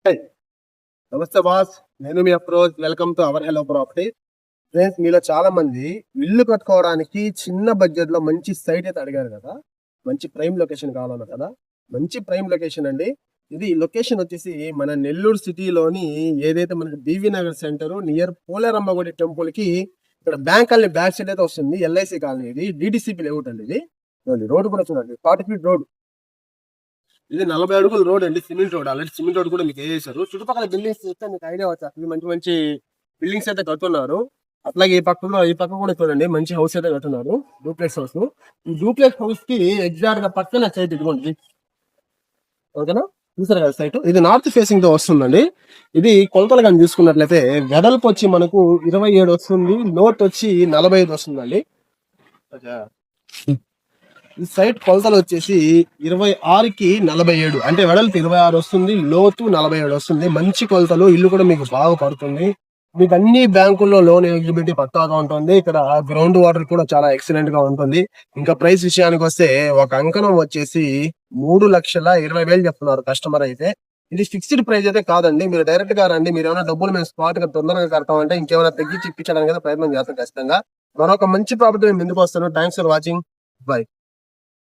High, నమస్తే boss. నేను మీ approach. Welcome to our hello property. Friends, మీలో చాలా మంది ఇల్లు కట్టుకోవడానికి చిన్న బడ్జెట్ లో మంచి సైట్ అయితే అడిగారు కదా. మంచి ప్రైమ్ లొకేషన్ కావాలన్నారు కదా. మంచి ప్రైమ్ లొకేషన్ అండి. ఇది లొకేషన్ వచ్చేసి మన నెల్లూరు సిటీలోని ఏదైతే మనకి BV Nagar centre near Poleramma గుడి టెంపుల్ కి ఇక్కడ బ్యాంక్ కాలనీ బ్యాక్ సైడ్ అయితే వస్తుంది. ఎల్ఐసి కాలనీ, ఇది డిటిసిపి లేఅవుట్ అండి. ఇది రోడ్ కూడా చూడండి, 40 ఫీట్ రోడ్. ఇది 40 అడుగుల రోడ్ అండి, cement road. Already cement road కూడా మీకు వేసేసారు. చుట్టుపక్కల బిల్డింగ్స్ చూస్తే మీకు ఐడియా వచ్చేస్తుంది. మంచి మంచి బిల్డింగ్స్ అయితే కట్టున్నారు. అట్లాగే ఈ పక్క కూడా చూడండి, మంచి హౌస్ అయితే కట్టున్నారు, డూప్లెక్స్ హౌస్. ఈ డూప్లెక్స్ హౌస్ కి ఎగ్జాక్ట్ గా పక్కన సైట్ ఇదిగోండి, ఓకేనా. చూసారు కదా సైట్. ఇది నార్త్ ఫేసింగ్ తో వస్తుందండి. ఇది కొలతలు కానీ చూసుకున్నట్లయితే వెడల్పు వచ్చి మనకు 27 వస్తుంది, లోతు వచ్చి 45 వస్తుందండి. ఈ సైట్ కొలతలు వచ్చేసి 26కి 47, అంటే వెడల్పు 26 వస్తుంది, లోతు 47 వస్తుంది. మంచి కొలతలు. ఇల్లు కూడా మీకు బాగా పడుతుంది. మీకు అన్ని బ్యాంకుల్లో లోన్ ఎలిజిబిలిటీ పక్కాగా ఉంటుంది. ఇక్కడ గ్రౌండ్ వాటర్ కూడా చాలా ఎక్సలెంట్ గా ఉంటుంది. ఇంకా ప్రైస్ విషయానికి వస్తే ఒక అంకణం వచ్చేసి 3,20,000 చెప్తున్నారు కస్టమర్ అయితే. ఇది ఫిక్స్డ్ ప్రైస్ అయితే కాదండి. మీరు డైరెక్ట్ గా రండి. మీరు ఏమైనా డబ్బులు మేము స్పాట్ గా తొందరగా కడతామంటే ఇంకేమైనా తగ్గించి ఇప్పించడానికి ప్రయత్నం చేస్తాం ఖచ్చితంగా. మరొక మంచి ప్రాపర్టీ మేము ముందుకు వస్తాను. Thanks for watching. బై.